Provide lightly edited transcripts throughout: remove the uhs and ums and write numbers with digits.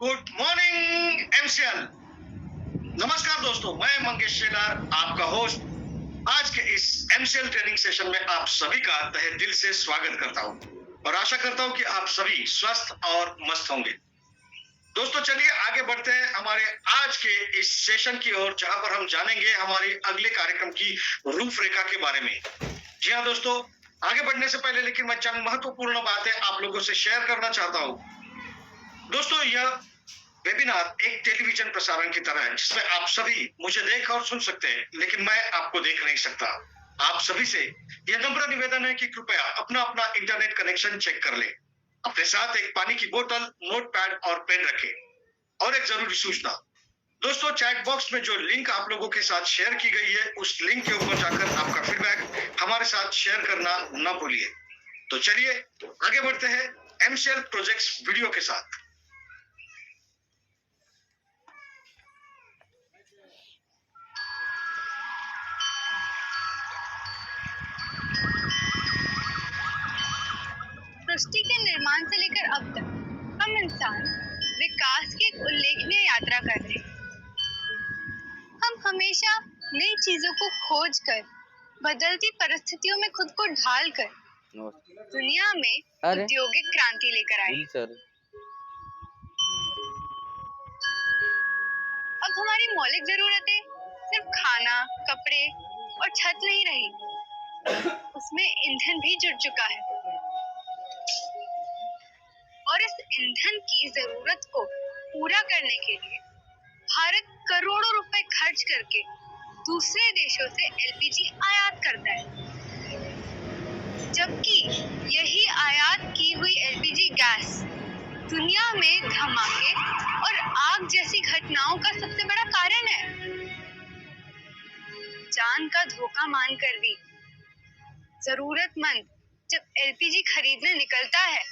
Good morning MCL. नमस्कार दोस्तों, मैं मंगेश शेलार आपका होस्ट। आज के इस एमसीएल ट्रेनिंग सेशन में आप सभी का तहे दिल से स्वागत करता हूं और आशा करता हूं कि आप सभी स्वस्थ और मस्त होंगे। दोस्तों चलिए आगे बढ़ते हैं हमारे आज के इस सेशन की ओर, जहां पर हम जानेंगे हमारे अगले कार्यक्रम की रूपरेखा के बारे में। जी हाँ दोस्तों, आगे बढ़ने से पहले लेकिन मैं चंद महत्वपूर्ण बातें आप लोगों से शेयर करना चाहता हूं। दोस्तों यह वेबिनार एक टेलीविजन प्रसारण की तरह है, जिसमें आप सभी मुझे देख और सुन सकते हैं, लेकिन मैं आपको देख नहीं सकता। आप सभी से यह नम्र निवेदन है कि कृपया अपना अपना इंटरनेट कनेक्शन चेक कर लें। अपने साथ एक पानी की बोतल, नोटपैड और पेन रखें। और एक जरूरी सूचना दोस्तों, चैट बॉक्स में जो लिंक आप लोगों के साथ शेयर की गई है, उस लिंक के ऊपर जाकर आपका फीडबैक हमारे साथ शेयर करना न भूलिए। तो चलिए आगे बढ़ते हैं एमसीएल प्रोजेक्ट्स वीडियो के साथ। सृष्टि के निर्माण से लेकर अब तक हम इंसान विकास की एक उल्लेखनीय यात्रा कर रहे हैं। हम हमेशा नई चीजों को खोज कर, बदलती परिस्थितियों में खुद को ढाल कर दुनिया में औद्योगिक क्रांति लेकर आए। अब हमारी मौलिक जरूरतें सिर्फ खाना, कपड़े और छत नहीं रही, उसमें ईंधन भी जुड़ चुका है। और इस ईंधन की जरूरत को पूरा करने के लिए भारत करोड़ों रुपए खर्च करके दूसरे देशों से एलपीजी आयात करता है, जबकि यही आयात की हुई एलपीजी गैस दुनिया में धमाके और आग जैसी घटनाओं का सबसे बड़ा कारण है। जान का धोखा मानकर भी जरूरतमंद जब एलपीजी खरीदने निकलता है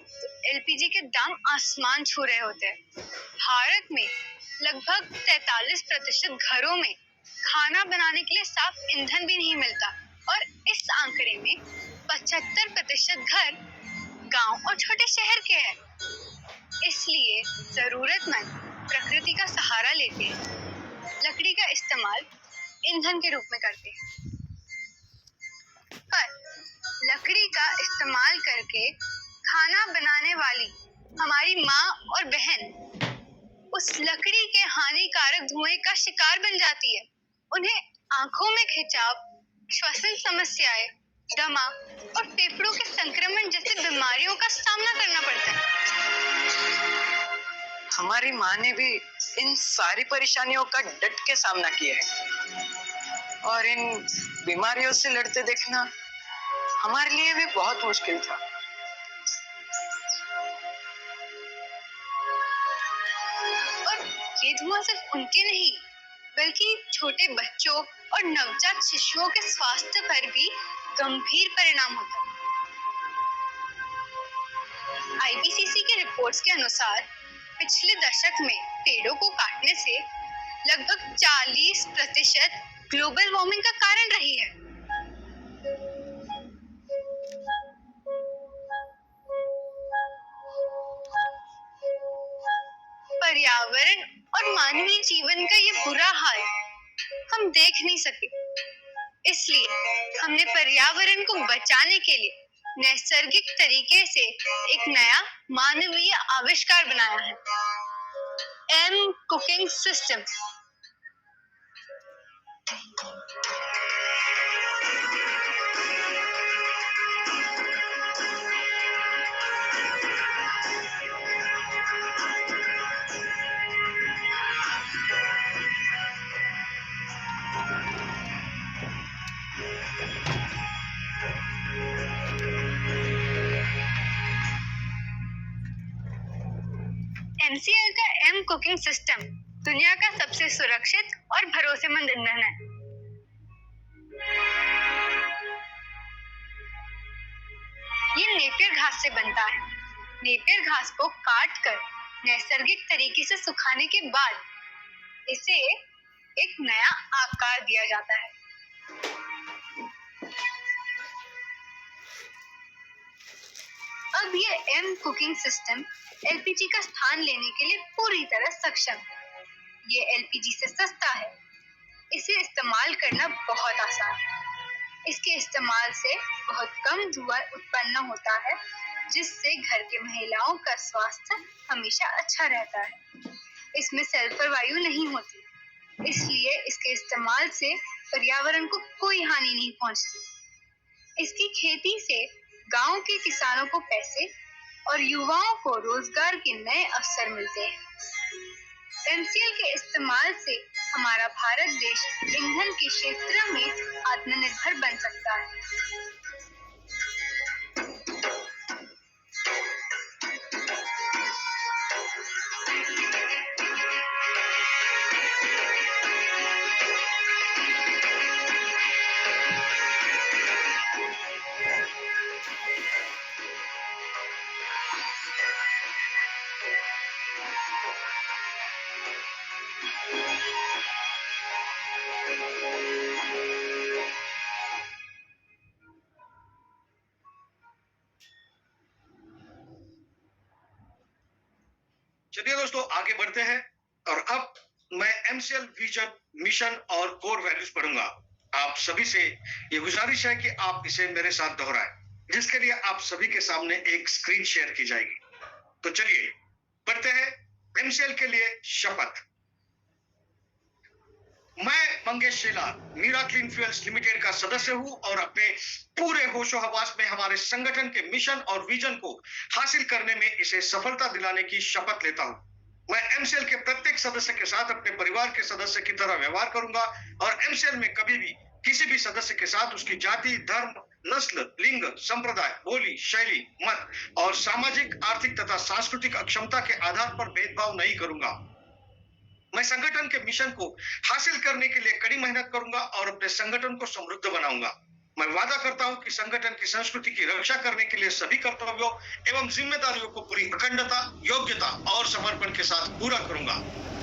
तो एलपीजी के दाम आसमान छू रहे होते हैं। भारत में लगभग 43% घरों में खाना बनाने के लिए साफ ईंधन भी नहीं मिलता और इस आंकड़े में 75% घर गांव और छोटे शहर के हैं। इसलिए जरूरतमंद प्रकृति का सहारा लेते लकड़ी का इस्तेमाल ईंधन के रूप में करते हैं। पर लकड़ी का इस्तेमाल करके खाना बनाने वाली हमारी माँ और बहन उस लकड़ी के हानिकारक धुएं का शिकार बन जाती है। उन्हें आंखों में खिंचाव, श्वसन समस्याएं, दमा और फेफड़ों के संक्रमण जैसी बीमारियों का सामना करना पड़ता है। हमारी माँ ने भी इन सारी परेशानियों का डट के सामना किया है और इन बीमारियों से लड़ते देखना हमारे लिए भी बहुत मुश्किल था। ये धुआं सिर्फ उनके नहीं बल्कि छोटे बच्चों और नवजात शिशुओं के स्वास्थ्य पर भी गंभीर परिणाम होता है। आईपीसीसी के रिपोर्ट्स के अनुसार पिछले दशक में पेड़ों को काटने से लगभग 40% ग्लोबल वार्मिंग का कारण रही है। पर्यावरण और मानवीय जीवन का ये बुरा हाल हम देख नहीं सके, इसलिए हमने पर्यावरण को बचाने के लिए नैसर्गिक तरीके से एक नया मानवीय आविष्कार बनाया है, एम कुकिंग सिस्टम। एमसीएल का एम कुकिंग सिस्टम दुनिया का सबसे सुरक्षित और भरोसेमंद ईंधन है। ये नेपियर घास से बनता है। नेपियर घास को काट कर नैसर्गिक तरीके से सुखाने के बाद इसे एक नया आकार दिया जाता है। अब ये एम कुकिंग सिस्टम एलपीजी का स्थान लेने के लिए पूरी तरह सक्षम है। ये एलपीजी से सस्ता है। इसे इस्तेमाल करना बहुत आसान है। इसके इस्तेमाल से बहुत कम धुआं उत्पन्न होता है, जिससे घर की महिलाओं का स्वास्थ्य हमेशा अच्छा रहता है। इसमें सल्फर वायु नहीं होती, इसलिए इसके इस्तेमाल से पर्यावरण को कोई हानि नहीं पहुंचती। इसकी खेती से गांव के किसानों को पैसे और युवाओं को रोजगार के नए अवसर मिलते हैं। एमसीएल के इस्तेमाल से हमारा भारत देश ईंधन के क्षेत्र में आत्मनिर्भर बन सकता है। चलिए दोस्तों आगे बढ़ते हैं और अब मैं एमसीएल विजन, मिशन और कोर वैल्यूज पढ़ूंगा। आप सभी से ये गुजारिश है कि आप इसे मेरे साथ दोहराएं, जिसके लिए आप सभी के सामने एक स्क्रीन शेयर की जाएगी। तो चलिए पढ़ते हैं एमसीएल के लिए शपथ। मैं Mangesh Shelar Mira clean fuels limited का सदस्य हूं और अपने पूरे होशो हवास में हमारे संगठन के मिशन और विजन को हासिल करने में इसे सफलता दिलाने की शपथ लेता हूं। मैं एमसीएल के प्रत्येक सदस्य के साथ अपने परिवार के सदस्य की तरह व्यवहार करूंगा और एमसीएल में कभी भी किसी भी सदस्य के साथ उसकी जाति, धर्म, नस्ल, लिंग, संप्रदाय, बोली, शैली, मत और सामाजिक, आर्थिक तथा सांस्कृतिक अक्षमता के आधार पर भेदभाव नहीं करूंगा। मैं संगठन के मिशन को हासिल करने के लिए कड़ी मेहनत करूंगा और अपने संगठन को समृद्ध बनाऊंगा। मैं वादा करता हूं कि संगठन की संस्कृति की रक्षा करने के लिए सभी कर्तव्यों एवं जिम्मेदारियों को पूरी अखंडता, योग्यता और समर्पण के साथ पूरा करूंगा।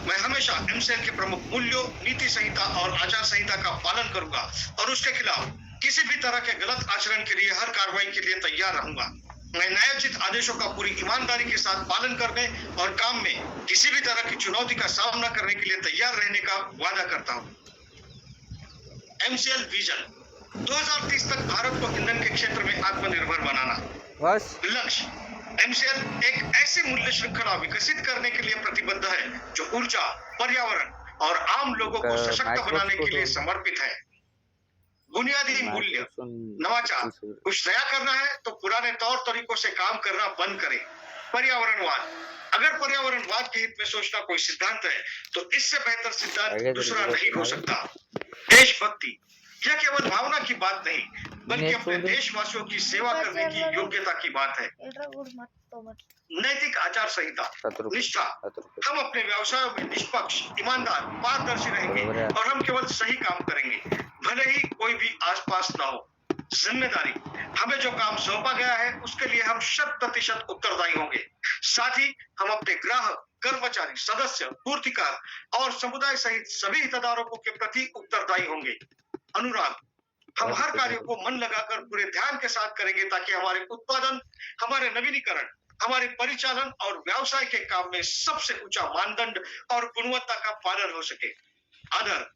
मैं हमेशा एमसीएल के प्रमुख मूल्यों, नीति संहिता और आचार संहिता का पालन करूंगा और उसके खिलाफ किसी भी तरह के गलत आचरण के लिए हर कार्रवाई के लिए तैयार रहूंगा। मैं न्यायोचित आदेशों का पूरी ईमानदारी के साथ पालन करने और काम में किसी भी तरह की चुनौती का सामना करने के लिए तैयार रहने का वादा करता हूं। एमसीएल विजन 2030 तक भारत को ईंधन के क्षेत्र में आत्मनिर्भर बनाना। बस लक्ष्य एमसीएल एक ऐसी मूल्य श्रृंखला विकसित करने के लिए प्रतिबद्ध है जो ऊर्जा, पर्यावरण और आम लोगों को सशक्त बनाने के लिए समर्पित है। बुनियादी मूल्य नवाचार। कुछ नया करना है तो पुराने तौर तरीकों से काम करना बंद करें। पर्यावरणवाद। अगर पर्यावरणवाद के हित में सोचना कोई सिद्धांत है तो इससे बेहतर सिद्धांत दूसरा नहीं हो सकता। देशभक्ति। यह केवल भावना की बात नहीं बल्कि अपने देशवासियों की सेवा करने की योग्यता की बात है। नैतिक आचार संहिता। निष्ठा। हम अपने व्यवसायों में निष्पक्ष, ईमानदार, पारदर्शी रहेंगे और हम केवल सही काम करेंगे, भले ही कोई भी आसपास ना हो। जिम्मेदारी। हमें जो काम सौंपा गया है उसके लिए हम 100% उत्तरदायी होंगे। साथ ही हम अपने ग्राहक, कर्मचारी, सदस्य, पूर्तिकार और समुदाय सहित सभी हितधारकों के प्रति उत्तरदायी होंगे। अनुराग। हम हर कार्य को मन लगाकर पूरे ध्यान के साथ करेंगे ताकि हमारे उत्पादन, हमारे नवीनीकरण, हमारे परिचालन और व्यवसाय के काम में सबसे ऊंचा मानदंड और गुणवत्ता का पालन हो सके। आदर।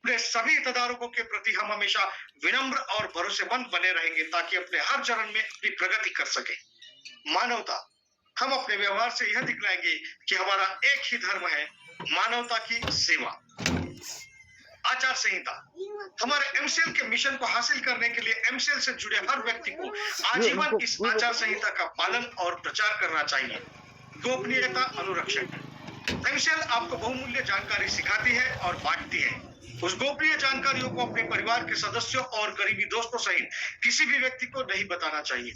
अपने सभी हितधारकों के प्रति हम हमेशा विनम्र और भरोसेमंद बने रहेंगे ताकि अपने हर चरण में अपनी प्रगति कर सके। मानवता। हम अपने व्यवहार से यह दिखलाएंगे कि हमारा एक ही धर्म है, मानवता की सेवा। आचार संहिता। हमारे एमसीएल के मिशन को हासिल करने के लिए एमसीएल से जुड़े हर व्यक्ति को आजीवन इस आचार संहिता का पालन और प्रचार करना चाहिए। गोपनीयता अनुरक्षण। एमसीएल आपको बहुमूल्य जानकारी सिखाती है और बांटती है। उस गोपनीय जानकारियों को अपने परिवार के सदस्यों और करीबी दोस्तों सहित किसी भी व्यक्ति को नहीं बताना चाहिए।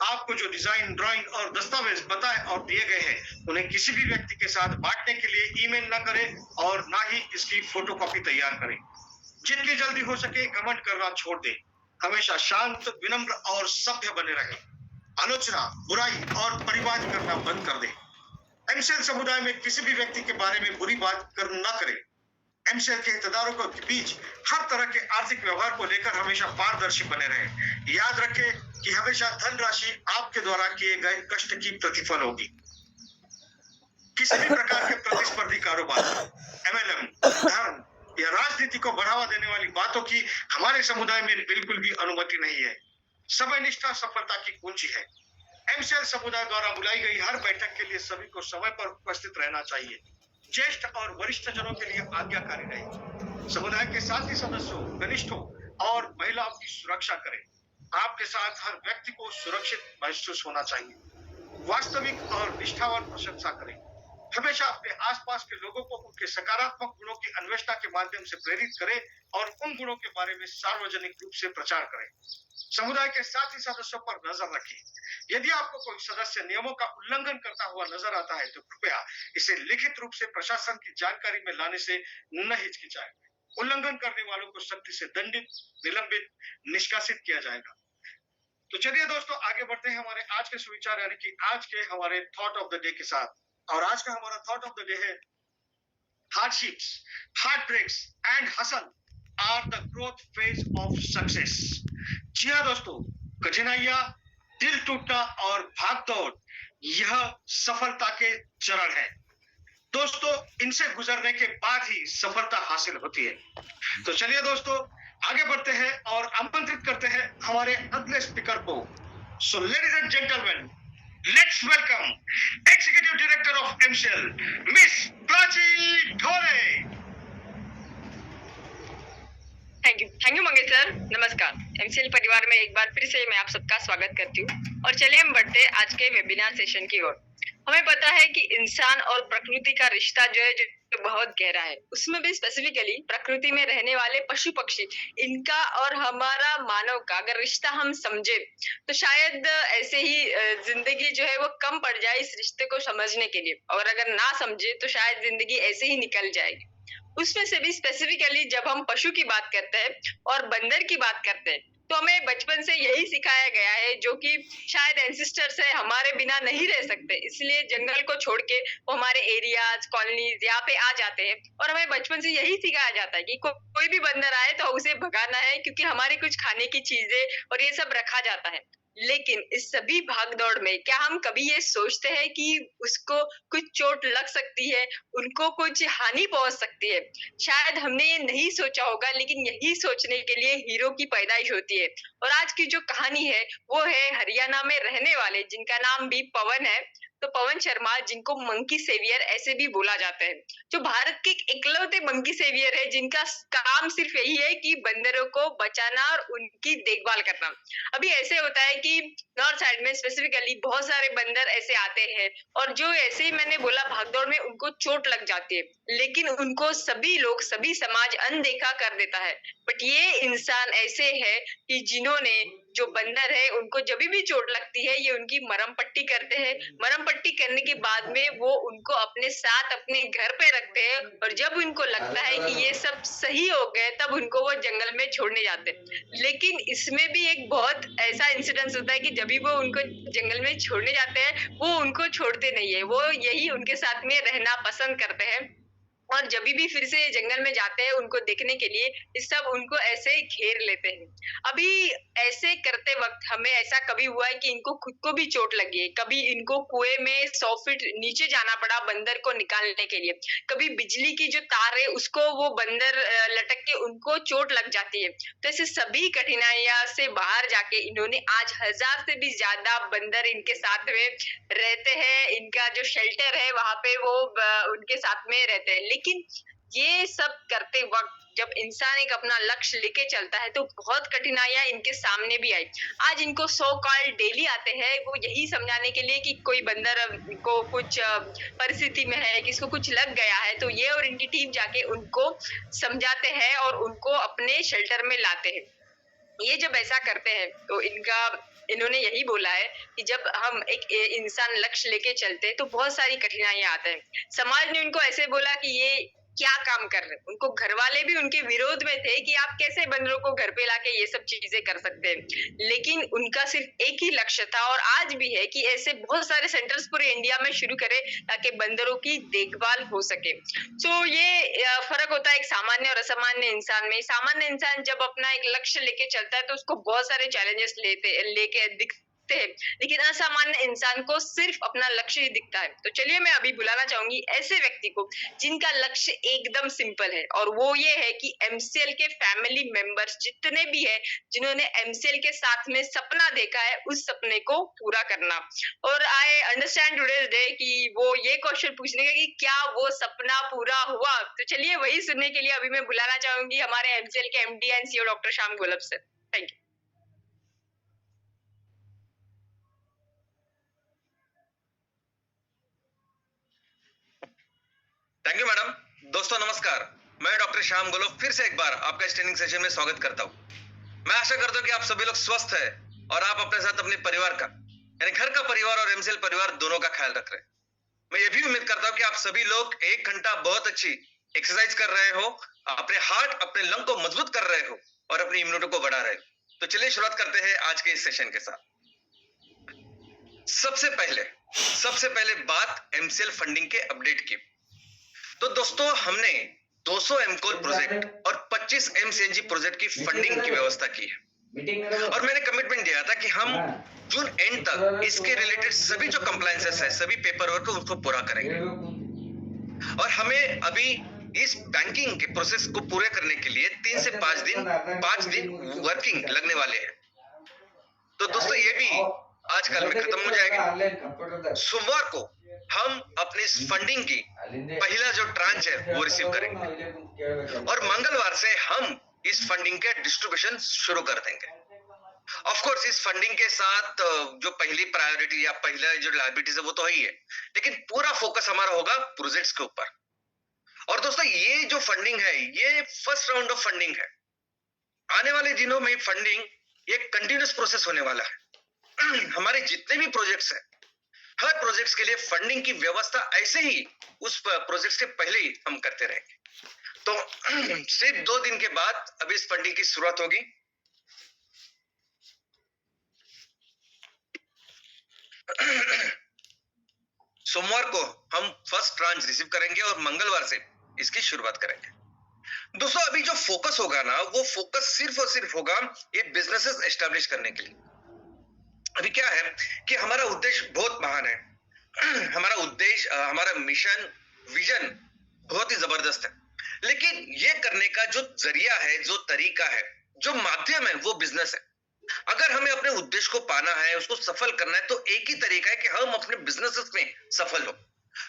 आपको जो डिजाइन, ड्राइंग और दस्तावेज बताए और दिए गए हैं उन्हें किसी भी व्यक्ति के साथ बांटने के लिए ईमेल न करें और ना ही इसकी फोटोकॉपी तैयार करें। जितनी जल्दी हो सके घमंड करना छोड़ दें। हमेशा शांत, विनम्र और सभ्य बने रहें। आलोचना, बुराई और परिवाद करना बंद कर दें। एमसीएल समुदाय में किसी भी व्यक्ति के बारे में बुरी बात न करें। एमसीएल के हितधारकों के बीच हर तरह के आर्थिक व्यवहार को लेकर हमेशा पारदर्शी बने रहें। याद रखें कि हमेशा धनराशि आपके द्वारा किए गए कष्ट की प्रतिफल होगी। किसी भी प्रकार के प्रतिस्पर्धी कारोबार, एमएलएम, धर्म या राजनीति को बढ़ावा देने वाली बातों की हमारे समुदाय में बिल्कुल भी अनुमति नहीं है। समय निष्ठा सफलता की कुंजी है। एमसीएल समुदाय द्वारा बुलाई गई हर बैठक के लिए सभी को समय पर उपस्थित रहना चाहिए। ज्येष्ठ और वरिष्ठ जनों के लिए आज्ञाकारी रहे। समुदाय के साथी सदस्यों, कनिष्ठों और महिलाओं की सुरक्षा करें। आपके साथ हर व्यक्ति को सुरक्षित महसूस होना चाहिए। वास्तविक और निष्ठावान प्रशंसा करें। हमेशा अपने आसपास के लोगों को उनके सकारात्मक गुणों की अन्वेषणा के माध्यम से प्रेरित करें और उन गुणों के बारे में सार्वजनिक रूप से प्रचार करें। समुदाय के साथी सदस्यों पर नजर रखें। यदि आपको कोई सदस्य नियमों का उल्लंघन करता हुआ नजर आता है तो कृपया इसे लिखित रूप से प्रशासन की जानकारी में लाने से न हिचकिचाएं। उल्लंघन करने वालों को सख्ती से दंडित, निलंबित, निष्कासित किया जाएगा। तो चलिए दोस्तों, आगे बढ़ते हैं हमारे आज के सुविचार यानी कि आज के हमारे थॉट ऑफ द डे के साथ। और आज का हमारा थॉट ऑफ द डे है, hardships, heartbreaks and hustle are the growth phase of success. जी हाँ दोस्तों, कठिनाइयां, दिल टूटना और भागदौड़ यह सफलता के चरण है। दोस्तों, इनसे गुजरने के बाद ही सफलता हासिल होती है। तो चलिए दोस्तों, आगे बढ़ते हैं और आमंत्रित करते हैं हमारे अगले स्पीकर को। So ladies and gentleman, let's welcome executive director of MCL, miss Prachi Dhole. Thank you Mangesh sir. नमस्कार। एमसीएल परिवार में एक बार फिर से मैं आप सबका स्वागत करती हूँ और चलिए हम बढ़ते हैं आज के वेबिनार सेशन की ओर। हमें पता है कि इंसान और प्रकृति का रिश्ता जो है जो बहुत गहरा है। उसमें भी स्पेसिफिकली प्रकृति में रहने वाले पशु पक्षी, इनका और हमारा मानव का अगर रिश्ता हम समझे तो शायद ऐसे ही जिंदगी जो है वो कम पड़ जाए इस रिश्ते को समझने के लिए, और अगर ना समझे तो शायद जिंदगी ऐसे ही निकल जाएगी। उसमें से भी स्पेसिफिकली जब हम पशु की बात करते हैं और बंदर की बात करते हैं तो हमें बचपन से यही सिखाया गया है, जो कि शायद एंसेस्टर्स है, हमारे बिना नहीं रह सकते, इसलिए जंगल को छोड़ के वो हमारे एरियाज, कॉलोनीज यहाँ पे आ जाते हैं और हमें बचपन से यही सिखाया जाता है कि कोई भी बंदर आए तो उसे भगाना है क्योंकि हमारी कुछ खाने की चीजें और ये सब रखा जाता है। लेकिन इस सभी भागदौड़ में क्या हम कभी ये सोचते हैं कि उसको कुछ चोट लग सकती है, उनको कुछ हानि पहुंच सकती है? शायद हमने ये नहीं सोचा होगा, लेकिन यही सोचने के लिए हीरो की पैदाइश होती है। और आज की जो कहानी है वो है हरियाणा में रहने वाले, जिनका नाम भी पवन है, तो पवन शर्मा, जिनको मंकी सेवियर ऐसे भी बोला जाता है, जो भारत के इकलौते मंकी सेवियर है जिनका काम सिर्फ यही है कि बंदरों को बचाना और उनकी देखभाल करना। अभी ऐसे होता है कि नॉर्थ साइड में स्पेसिफिकली बहुत सारे बंदर ऐसे आते हैं और जो ऐसे ही मैंने बोला भागदौड़ में उनको चोट लग जाती है, लेकिन उनको सभी लोग, सभी समाज अनदेखा कर देता है। बट ये इंसान ऐसे है कि जिन्होंने, जो बंदर है, उनको जब भी चोट लगती है ये उनकी मरहम पट्टी करते हैं। मरहम पट्टी करने के बाद में वो उनको अपने साथ अपने घर पे रखते हैं और जब उनको लगता है कि ये सब सही हो गए तब उनको वो जंगल में छोड़ने जाते हैं। लेकिन इसमें भी एक बहुत ऐसा इंसिडेंस होता है कि जब भी वो उनको जंगल में छोड़ने जाते हैं वो उनको छोड़ते नहीं है, वो यही उनके साथ में रहना पसंद करते हैं। और जब भी फिर से जंगल में जाते हैं उनको देखने के लिए, इस सब उनको ऐसे ही घेर लेते हैं। अभी ऐसे करते वक्त हमें ऐसा कभी हुआ है कि इनको खुद को भी चोट लगी है, कभी इनको कुएं में 100 फीट नीचे जाना पड़ा बंदर को निकालने के लिए, कभी बिजली की जो तार है उसको वो बंदर लटक के उनको चोट लग जाती है। तो ऐसे सभी कठिनाइयां से बाहर जाके इन्होंने आज 1000 से भी ज्यादा बंदर इनके साथ में रहते हैं। इनका जो शेल्टर है वहां पे वो उनके साथ में रहते हैं। लेकिन ये सब करते वक्त जब इंसान एक अपना लक्ष्य लेके चलता है तो बहुत कठिनाइयां इनके सामने भी आई। आज इनको सो कॉल डेली आते हैं वो यही समझाने के लिए कि कोई बंदर को कुछ परिस्थिति में है, किसको कुछ लग गया है, तो ये और इनकी टीम जाके उनको समझाते हैं और उनको अपने शेल्टर में लाते हैं। ये जब ऐसा करते हैं तो इन्होंने यही बोला है कि जब हम एक इंसान लक्ष्य लेके चलते हैं तो बहुत सारी कठिनाइयां आते हैं। समाज ने उनको ऐसे बोला कि ये क्या काम कर रहे हैं। उनको घर वाले भी उनके विरोध में थे कि आप कैसे बंदरों को घर पे लाके ये सब चीजें कर सकते हैं, लेकिन उनका सिर्फ एक ही लक्ष्य था और आज भी है कि ऐसे बहुत सारे सेंटर्स पूरे इंडिया में शुरू करें ताकि बंदरों की देखभाल हो सके। सो ये फर्क होता है एक सामान्य और असामान्य इंसान में। सामान्य इंसान जब अपना एक लक्ष्य लेके चलता है तो उसको बहुत सारे चैलेंजेस लेके दिखते हैं, लेकिन असामान्य इंसान को सिर्फ अपना लक्ष्य ही दिखता है। तो चलिए मैं अभी बुलाना चाहूंगी ऐसे व्यक्ति को जिनका लक्ष्य एकदम सिंपल है, और वो ये है कि एमसीएल के फैमिली मेंबर्स जितने भी है जिन्होंने एमसीएल के साथ में सपना देखा है उस सपने को पूरा करना। और आई अंडरस्टैंड टुडेज डे कि वो ये क्वेश्चन पूछने का कि क्या वो सपना पूरा हुआ। तो चलिए वही सुनने के लिए अभी मैं बुलाना चाहूंगी हमारे एमसीएल के MD and CEO doctor Shyam Golab sir. Thank you. Thank you madam. दोस्तों नमस्कार, मैं डॉक्टर श्याम गोलब फिर से एक बार आपका इस ट्रेनिंग सेशन में स्वागत करता हूं। मैं आशा करता हूं कि आप सभी लोग स्वस्थ हैं और आप अपने साथ अपने परिवार का यानी घर का परिवार और एमसीएल परिवार दोनों का ख्याल रख रहे हैं। मैं ये भी उम्मीद करता हूं कि आप सभी लोग 1 घंटा बहुत अच्छी एक्सरसाइज कर रहे हो, अपने हार्ट अपने लंग को मजबूत कर रहे हो और अपनी इम्यूनिटी को बढ़ा रहे हो। तो चलिए शुरुआत करते हैं आज के इस सेशन के साथ। सबसे पहले बात एमसीएल फंडिंग के अपडेट की। तो दोस्तों हमने 200 एमकोल प्रोजेक्ट और 25 एमसीएनजी प्रोजेक्ट की फंडिंग की व्यवस्था की है और मैंने कमिटमेंट दिया था कि हम जून एंड तक इसके रिलेटेड सभी जो कंप्लायंसेस है, सभी पेपर वर्क उसको पूरा करेंगे और हमें अभी इस बैंकिंग के प्रोसेस को पूरे करने के लिए 3 से 5 दिन वर्किंग लगने वाले हैं। तो दोस्तों ये भी आज कल में खत्म हो जाएगा। सोमवार को हम अपनी इस फंडिंग की पहला जो ट्रांच है वो रिसीव करेंगे और मंगलवार से हम इस फंडिंग के डिस्ट्रीब्यूशन शुरू कर देंगे। ऑफ कोर्स इस फंडिंग के साथ जो पहली प्रायोरिटी या पहला जो लायबिलिटीज है वो तो है ही है, लेकिन पूरा फोकस हमारा होगा प्रोजेक्ट्स के ऊपर। और दोस्तों ये जो फंडिंग है ये फर्स्ट राउंड ऑफ फंडिंग है। आने वाले दिनों में फंडिंग ये कंटिन्यूस प्रोसेस होने वाला है। हमारे जितने भी प्रोजेक्ट्स हैं, हर प्रोजेक्ट्स के लिए फंडिंग की व्यवस्था ऐसे ही उस प्रोजेक्ट्स के पहले ही हम करते रहेंगे। तो सिर्फ 2 दिन के बाद अभी इस फंडिंग की शुरुआत होगी। सोमवार को हम फर्स्ट ट्रांच रिसीव करेंगे और मंगलवार से इसकी शुरुआत करेंगे। दोस्तों अभी जो फोकस होगा ना वो फोकस सिर्फ और सिर्फ होगा ये बिजनेसेस एस्टेब्लिश करने के लिए। अभी क्या है कि हमारा उद्देश्य बहुत महान है। हमारा उद्देश्य, हमारा मिशन, विजन बहुत ही जबरदस्त है, लेकिन ये करने का जो जरिया है, जो तरीका है, जो माध्यम है वो बिजनेस है। अगर हमें अपने उद्देश्य को पाना है, उसको सफल करना है, तो एक ही तरीका है कि हम अपने बिजनेसेस में सफल हो।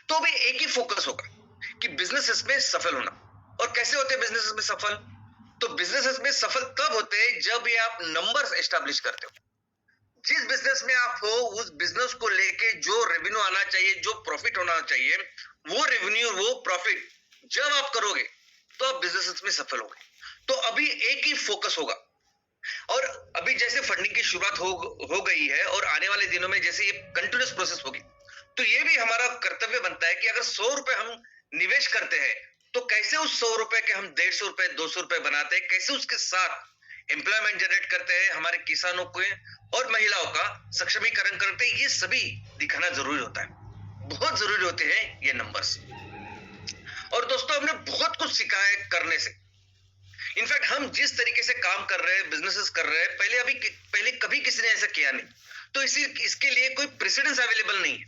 तो भी एक ही फोकस होगा कि बिजनेसेस में सफल होना। और कैसे होते हैं बिजनेसेस में सफल? तो बिजनेसेस में सफल तब होते हैं जब ये आप नंबर्स एस्टेब्लिश करते हो। जिस बिजनेस में आप हो उस बिजनेस को लेके जो रेवेन्यू आना चाहिए, जो प्रॉफिट होना चाहिए, वो रेवेन्यू, वो प्रॉफिट जब आप करोगे तो आप बिजनेस में सफल होगे। तो अभी एक ही फोकस होगा। और अभी जैसे फंडिंग की शुरुआत हो गई है और आने वाले दिनों में जैसे ये कंटिन्यूस प्रोसेस होगी, तो ये भी हमारा कर्तव्य बनता है कि अगर 100 रुपए हम निवेश करते हैं तो कैसे उस 100 रुपए के हम 150 रुपए, 200 रुपए बनाते हैं, कैसे उसके साथ एम्प्लॉयमेंट जनरेट करते हैं, हमारे किसानों को और महिलाओं का सक्षमीकरण करते हैं, ये सभी दिखाना जरूरी होता है। बहुत जरूरी होते हैं ये नंबर्स। और दोस्तों हमने बहुत कुछ सीखा है करने से। इनफैक्ट हम जिस तरीके से काम कर रहे हैं, बिजनेसेस कर रहे हैं, पहले कभी किसी ने ऐसा किया नहीं। तो इसके लिए कोई प्रेसिडेंस अवेलेबल नहीं है,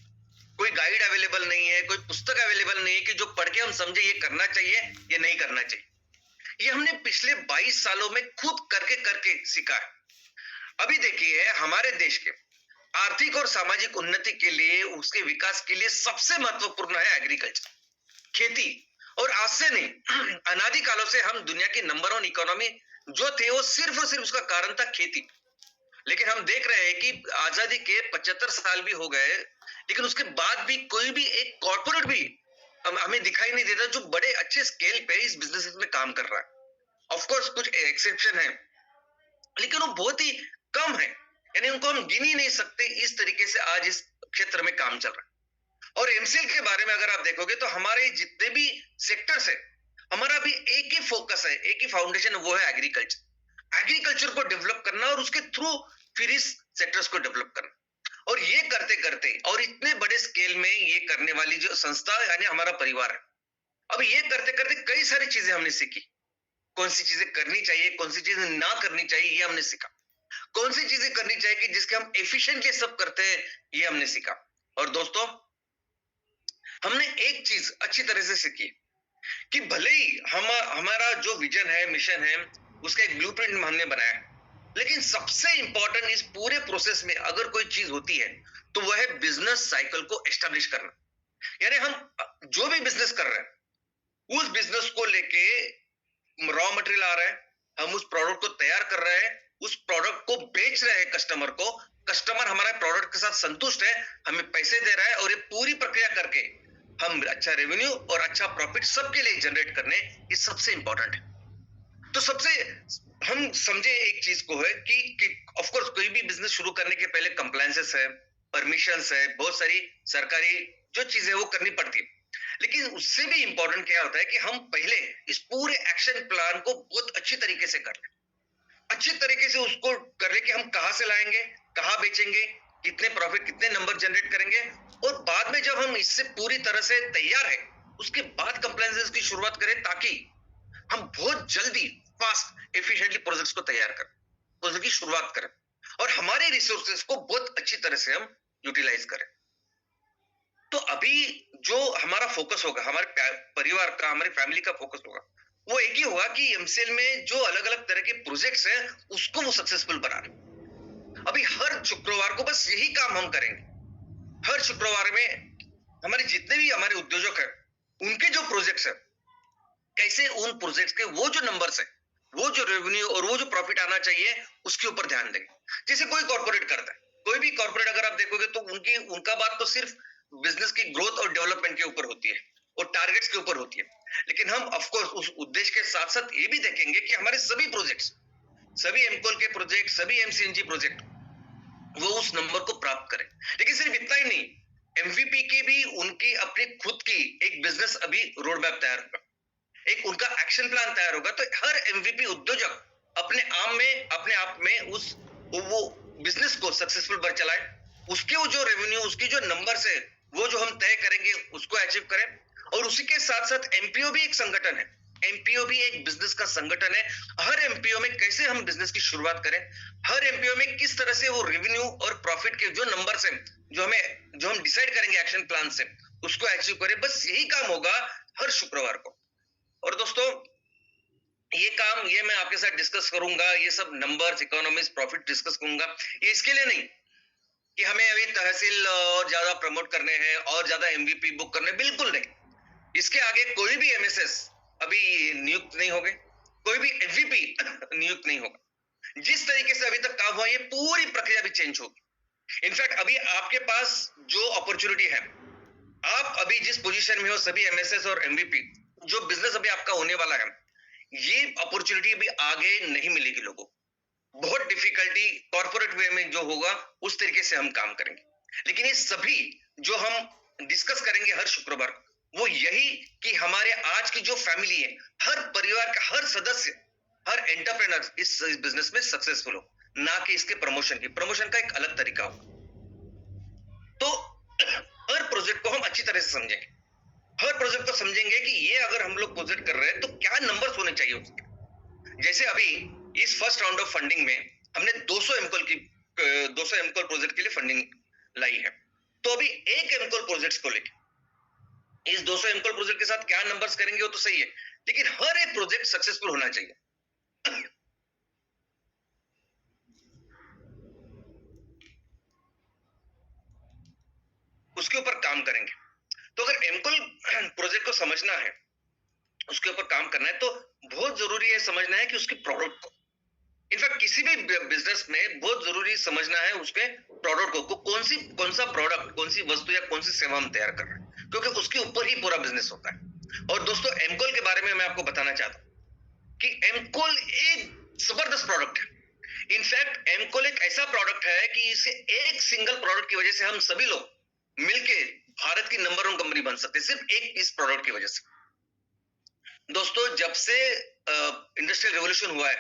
कोई गाइड अवेलेबल नहीं है, कोई पुस्तक अवेलेबल नहीं है कि जो पढ़ के हम समझे ये करना चाहिए, ये नहीं करना चाहिए। ये हमने पिछले 22 सालों में खुद करके सीखा है। अभी देखिए हमारे देश के आर्थिक और सामाजिक उन्नति के लिए, उसके विकास के लिए सबसे महत्वपूर्ण है एग्रीकल्चर, खेती। और आज से नहीं, अनादि कालों से हम दुनिया की नंबर 1 इकोनॉमी जो थे वो सिर्फ और सिर्फ उसका कारण था खेती। लेकिन हम देख रहे हैं कि आजादी के 75 साल भी हो गए, लेकिन उसके बाद भी कोई भी एक कॉर्पोरेट भी हमें दिखाई नहीं देता जो बड़े अच्छे स्केल पे इस बिजनेस में काम कर रहा है। ऑफ कोर्स कुछ एक्सेप्शन है, लेकिन वो बहुत ही कम है, यानी उनको हम गिन ही नहीं सकते। इस तरीके से आज इस क्षेत्र में काम चल रहा है। और एमसीएल के बारे में अगर आप देखोगे तो हमारे जितने भी सेक्टर्स है हमारा भी एक ही फोकस है, एक ही फाउंडेशन है, वो है एग्रीकल्चर को डेवलप करना और उसके थ्रू फिर इस सेक्टर्स को डेवलप करना। और ये करते करते और इतने बड़े स्केल में ये करने वाली जो संस्था यानी हमारा परिवार है, अब ये करते करते कई सारी चीजें हमने सीखी। कौन सी चीजें करनी चाहिए, कौन सी चीजें ना करनी चाहिए, ये हमने सीखा। कौन सी चीजें करनी चाहिए कि जिसके हम एफिशिएंटली सब करते हैं, ये हमने सीखा। और दोस्तों, हमने एक चीज अच्छी तरह से सीखी कि भले ही हमारा जो विजन है, मिशन है, उसका एक ब्लूप्रिंट हमने बनाया है, लेकिन सबसे इंपॉर्टेंट इस पूरे प्रोसेस में अगर कोई चीज होती है तो वह है बिजनेस साइकिल को एस्टेब्लिश करना। यानी हम जो भी बिजनेस कर रहे हैं, उस बिजनेस को लेके रॉ मटेरियल आ रहा है, हम उस प्रोडक्ट को तैयार कर रहे हैं, उस प्रोडक्ट को बेच रहे हैं कस्टमर को, कस्टमर हमारे प्रोडक्ट के साथ संतुष्ट है, हमें पैसे दे रहा है, और ये पूरी प्रक्रिया करके हम अच्छा रेवेन्यू और अच्छा प्रॉफिट सबके लिए जनरेट करने, ये सबसे इंपॉर्टेंट है। तो सबसे हम समझे एक चीज को है कि ऑफ कोर्स कोई भी बिजनेस शुरू करने के पहले कंप्लायंसेस है, परमिशंस है, बहुत सारी सरकारी जो चीजें वो करनी पड़ती है। लेकिन उससे भी इंपॉर्टेंट क्या होता है कि हम पहले इस पूरे एक्शन प्लान को बहुत अच्छी तरीके से कर लें, अच्छी तरीके से उसको कर ले कि हम कहां से लाएंगे, कहां बेचेंगे, कितने प्रॉफिट, कितने नंबर जनरेट करेंगे, और बाद में जब हम इससे पूरी तरह से तैयार है, उसके बाद कंप्लायंसेस की शुरुआत करें, ताकि हम बहुत जल्दी फास्ट एफिशिएंटली प्रोजेक्ट्स को तैयार करें, प्रोजेक्ट की शुरुआत करें, और हमारे रिसोर्सेज को बहुत अच्छी तरह से हम यूटिलाइज करें। तो अभी जो हमारा फोकस होगा, हमारे परिवार का, हमारी फैमिली का फोकस होगा, वो एक ही होगा कि एमसीएल में जो अलग अलग तरह के प्रोजेक्ट्स हैं, उसको वो सक्सेसफुल बनाना। अभी हर शुक्रवार को बस यही काम हम करेंगे। हर शुक्रवार में हमारे जितने भी हमारे उद्योजक हैं, उनके जो प्रोजेक्ट्स हैं, कैसे उन प्रोजेक्ट्स के वो जो नंबर्स है, वो जो रेवेन्यू और वो जो प्रॉफिट आना चाहिए, उसके ऊपर ध्यान देंगे। जैसे कोई कॉर्पोरेट करता है, कोई भी कॉर्पोरेट अगर आप देखोगे तो उनका बात तो सिर्फ बिजनेस की ग्रोथ और डेवलपमेंट के ऊपर होती है और टारगेट्स के ऊपर होती है। लेकिन हम ऑफ कोर्स उस उद्देश्य के साथ साथ ये भी देखेंगे कि हमारे सभी प्रोजेक्ट्स, सभी एमकोल के प्रोजेक्ट, सभी एमसीएनजी प्रोजेक्ट, वो उस नंबर को प्राप्त करें। लेकिन सिर्फ इतना ही नहीं, एमवीपी की भी उनकी अपनी खुद की एक बिजनेस अभी रोड मैप तैयार होगा, एक उनका एक्शन प्लान तैयार होगा। तो हर एमवीपी उद्योजक अपने आप में वो बिजनेस को सक्सेसफुल पर चलाए, उसके वो जो रेवेन्यू, उसकी जो नंबर्स है, वो जो हम तय करेंगे उसको अचीव करें। और उसी के साथ साथ एमपीओ भी एक संगठन है, एमपीओ भी एक बिजनेस का संगठन है। हर एमपीओ में कैसे हम बिजनेस की शुरुआत करें, हर एमपीओ में किस तरह से वो रेवेन्यू और प्रॉफिट के जो नंबर्स हैं, जो हम डिसाइड करेंगे एक्शन प्लान से, उसको अचीव करें। बस यही काम होगा हर शुक्रवार को। और दोस्तों, ये मैं आपके साथ डिस्कस करूंगा, ये सब नंबर्स, इकोनॉमिक्स, प्रॉफिट डिस्कस करूंगा। ये इसके लिए नहीं कि हमें अभी तहसील और ज्यादा प्रमोट करने हैं और ज्यादा एमवीपी बुक करने, बिल्कुल नहीं। इसके आगे कोई भी एमएसएस अभी नियुक्त नहीं होंगे, कोई भी एमवीपी नियुक्त नहीं होगा। जिस तरीके से अभी तक काम हुआ, ये पूरी प्रक्रिया भी चेंज होगी। इनफैक्ट अभी आपके पास जो अपॉर्चुनिटी है, आप अभी जिस पोजीशन में हो, सभी एमएसएस और एमवीपी, जो बिजनेस अभी आपका होने वाला है, ये अपॉर्चुनिटी अभी आगे नहीं मिलेगी लोगों को। बहुत डिफिकल्टी कॉर्पोरेट वे में जो होगा, उस तरीके से हम काम करेंगे। लेकिन ये सभी जो हम डिस्कस करेंगे हर शुक्रवार, वो यही कि हमारे आज की जो फैमिली है, हर परिवार का हर सदस्य, हर एंटरप्रेन्योर इस बिजनेस में सक्सेसफुल हो, ना कि इसके प्रमोशन का एक अलग तरीका हो। तो हर प्रोजेक्ट को हम अच्छी तरह से समझेंगे, हर प्रोजेक्ट को समझेंगे कि ये अगर हम लोग प्रोजेक्ट कर रहे हैं तो क्या नंबर्स होने चाहिए उसके। जैसे अभी इस फर्स्ट राउंड ऑफ फंडिंग में हमने 200 एमकोल प्रोजेक्ट के लिए फंडिंग लाई है। तो अभी एक एमकोल प्रोजेक्ट को लेकर इस 200 एमकोल प्रोजेक्ट के साथ क्या नंबर्स करेंगे वो तो सही है, लेकिन हर एक प्रोजेक्ट सक्सेसफुल होना चाहिए। उसके ऊपर काम करेंगे। तो अगर एमकोल प्रोजेक्ट को समझना है, उसके ऊपर काम करना है, तो बहुत जरूरी है समझना है कि उसके प्रोडक्ट को, इनफैक्ट किसी भी बिजनेस में बहुत जरूरी समझना है उसके प्रोडक्ट को, कौन सा प्रोडक्ट, कौन सी वस्तु या कौन सी सेवा हम तैयार कर रहे हैं, क्योंकि उसके ऊपर ही पूरा बिजनेस होता है। और दोस्तों, एमकोल के बारे में मैं आपको बताना चाहता हूं कि एमकोल एक जबरदस्त प्रोडक्ट है। इनफैक्ट एमकोल एक ऐसा प्रोडक्ट है कि इसे एक सिंगल प्रोडक्ट की वजह से हम सभी लोग मिलके भारत की नंबर 1 कंपनी बन सकते हैं, सिर्फ एक इस प्रोडक्ट की वजह से। दोस्तों, जब से इंडस्ट्रियल रेवोल्यूशन हुआ है,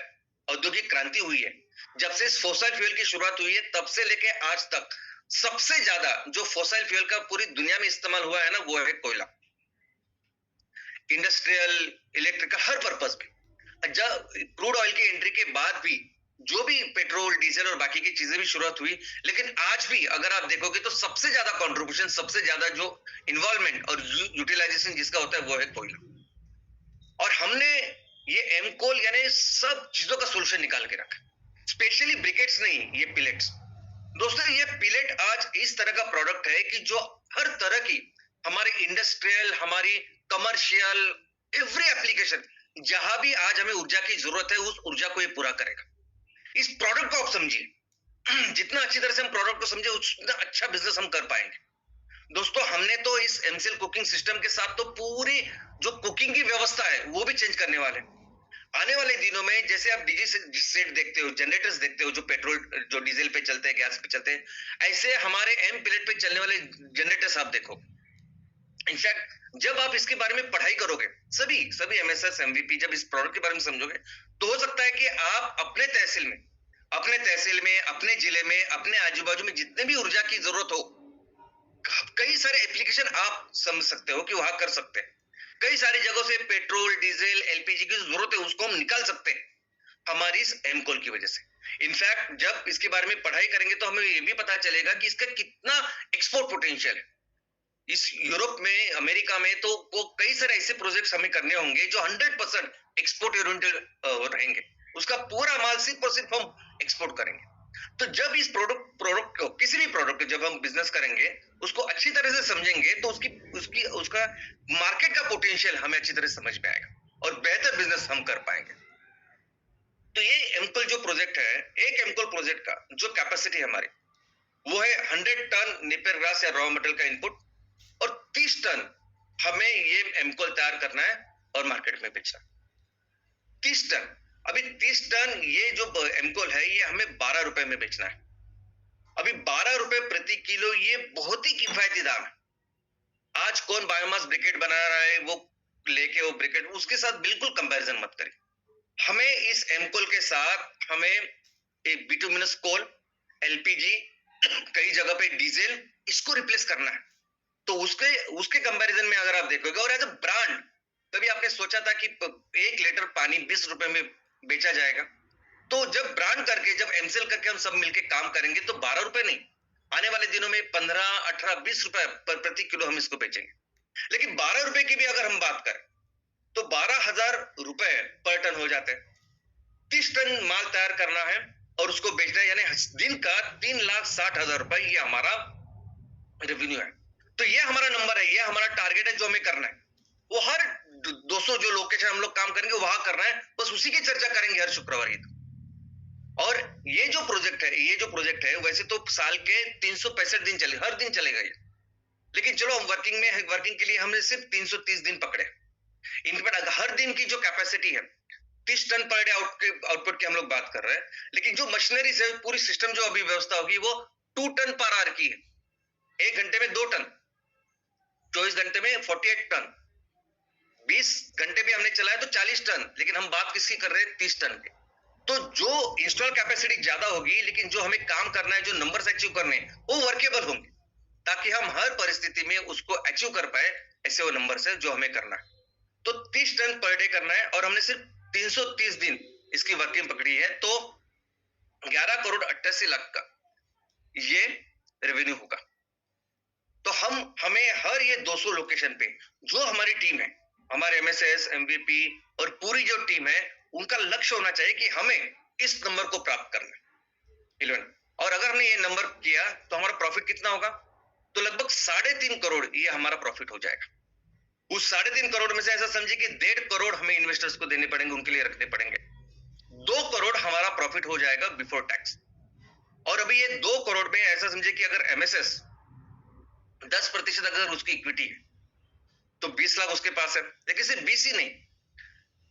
औद्योगिक क्रांति हुई है, जब से फॉसिल फ्यूल की शुरुआत हुई है, तब से लेके आज तक सबसे ज्यादा जो फॉसिल फ्यूल का पूरी दुनिया में इस्तेमाल हुआ है ना, वो है कोयला। इंडस्ट्रियल, इलेक्ट्रिकल, हर पर्पस पे। जब क्रूड ऑयल की एंट्री के बाद भी जो भी पेट्रोल, डीजल और बाकी की चीजें भी शुरुआत हुई, लेकिन आज भी अगर आप देखोगे तो सबसे ज्यादा कंट्रीब्यूशन, सबसे ज्यादा जो इन्वॉल्वमेंट और यूटिलाइजेशन जिसका होता है वो है कोयला। और हमने ये एमकोल यानी सब चीजों का सोल्यूशन निकाल के रखा, स्पेशली ब्रिकेट्स नहीं, ये पिलेट्स। दोस्तों, ये पिलेट आज इस तरह का प्रोडक्ट है कि जो हर तरह की हमारी इंडस्ट्रियल, हमारी कमर्शियल, एवरी एप्लीकेशन, जहां भी आज हमें ऊर्जा की जरूरत है, उस ऊर्जा को ये पूरा करेगा। इस प्रोडक्ट को आप समझिए, जितना अच्छी तरह से हम प्रोडक्ट को समझे उतना अच्छा बिजनेस हम कर पाएंगे। दोस्तों, हमने तो इस एमसीएल कुकिंग सिस्टम के साथ तो पूरी जो कुकिंग की व्यवस्था है वो भी चेंज करने वाले हैं। आने वाले दिनों में जैसे आप डीजी सेट देखते हो, जनरेटर्स देखते हो जो पेट्रोल, जो डीजल पे चलते हैं, गैस पे चलते हैं, ऐसे हमारे एम पिलेट पे चलने वाले जनरेटर्स आप देखो। इनफैक्ट जब आप इसके बारे में पढ़ाई करोगे, सभी एमएसएस, एमवीपी, जब इस प्रोडक्ट के बारे में समझोगे, तो हो सकता है कि आप अपने तहसील में, अपने जिले में, अपने आजू बाजू में जितने भी ऊर्जा की जरूरत हो, कई सारे एप्लीकेशन आप समझ सकते हो कि वहां कर सकते हैं। कई सारी जगहों से पेट्रोल, डीजल, एलपीजी की जरूरत है, उसको हम निकाल सकते हैं हमारी इस एमकोल की वजह से। इनफैक्ट जब इसके बारे में पढ़ाई करेंगे तो हमें ये भी पता चलेगा कि इसका कितना एक्सपोर्ट पोटेंशियल है। इस यूरोप में, अमेरिका में तो वो कई सारे ऐसे प्रोजेक्ट्स हमें करने होंगे जो 100% एक्सपोर्ट ओरिएंटेड रहेंगे। उसका पूरा माल सिर्फ और सिर्फ हम एक्सपोर्ट करेंगे। तो जब इस प्रोडक्ट को, किसी भी प्रोडक्ट को जब हम बिजनेस करेंगे, उसको अच्छी तरह से समझेंगे, तो उसका मार्केट का पोटेंशियल हमें अच्छी तरह से समझ में आएगा और बेहतर बिजनेस हम कर पाएंगे। तो ये एमकोल जो प्रोजेक्ट है, एक एमकोल प्रोजेक्ट का जो कैपेसिटी हमारी वो है 100 टन नेपियर ग्रास या रॉ मटेरियल का इनपुट, और 30 टन हमें ये एमकोल तैयार करना है और मार्केट में बेचना। 30 टन, अभी 30 टन ये जो एमकोल है ये हमें 12 रुपए में बेचना है। अभी 12 रुपए प्रति किलो, ये बहुत ही किफायती दाम है। आज कौन बायोमास ब्रिकेट बना रहा है, वो लेके वो ब्रिकेट, उसके साथ बिल्कुल कंपैरिजन मत करिए। हमें इस एमकोल के साथ हमें एक बिटुमिनस कोल, एलपीजी, कई जगह पे डीजल, इसको रिप्लेस करना है। तो उसके कंपैरिजन में अगर आप देखोगे, और एज अ ब्रांड, कभी आपने सोचा था कि 1 लीटर पानी 20 रुपए में बेचा जाएगा? तो जब ब्रांड करके, जब एमसीएल करके हम सब मिलके काम करेंगे तो 12 रुपए नहीं, आने वाले दिनों में 15, 18, 20 रुपए प्रति किलो हम इसको बेचेंगे। लेकिन 12 रुपए की भी अगर हम बात करें तो 12,000 रुपए पर टन हो जाते हैं। 30 टन माल तैयार करना है और उसको बेचना है, यानी दिन का 3,60,000 रुपए, ये हमारा रेवेन्यू है। तो ये हमारा नंबर है, ये हमारा टारगेट है जो हमें करना है। वो हर 200 जो लोकेशन हम लोग काम करेंगे वहां करना है, बस उसी की चर्चा करेंगे हर शुक्रवार ही। और ये जो प्रोजेक्ट है वैसे तो साल के 365 दिन चले, हर दिन चलेगा ये, लेकिन चलो हम वर्किंग के लिए हमने सिर्फ 330 दिन पकड़े। इनफैक्ट हर दिन की जो कैपेसिटी है 30 टन पर डे आउटपुट की हम लोग बात कर रहे हैं, लेकिन जो मशीनरी से पूरी सिस्टम जो अभी व्यवस्था होगी वो 2 टन पर आवर की है। 1 घंटे में 2 टन, 24 घंटे में 48 टन, 20 घंटे भी हमने चलाया तो 40 टन, लेकिन हम बात किसकी कर रहे हैं? 30 टन की। तो जो इंस्टॉल कैपेसिटी ज्यादा होगी, लेकिन जो हमें काम करना है, जो नंबर्स अचीव करने हैं, वो वर्केबल होंगे, ताकि हम हर परिस्थिति में उसको अचीव कर पाए। ऐसे वो नंबर्स है जो हमें करना है। तो 30 टन पर डे करना है और हमने सिर्फ 330 दिन इसकी वर्किंग पकड़ी है, तो 11 करोड़ 88 लाख का ये रेवेन्यू होगा। तो हमें हर ये 200 लोकेशन पे जो हमारी टीम है, हमारे एमएसएस, एमवीपी और पूरी जो टीम है, उनका लक्ष्य होना चाहिए कि हमें इस नंबर को प्राप्त करना है 11। और अगर हमने ये नंबर किया तो हमारा प्रॉफिट कितना होगा? तो लगभग 3.5 करोड़ ये हमारा प्रॉफिट हो जाएगा। उस 3.5 करोड़ में से ऐसा समझिए कि 1.5 करोड़ हमें इन्वेस्टर्स को देने पड़ेंगे, उनके लिए रखने पड़ेंगे। 2 करोड़ हमारा प्रॉफिट हो जाएगा बिफोर टैक्स। और अभी ये 2 करोड़ में ऐसा समझिए कि अगर एमएसएस 10% अगर उसकी इक्विटी है तो 20 लाख उसके पास है, लेकिन सिर्फ 20 ही नहीं,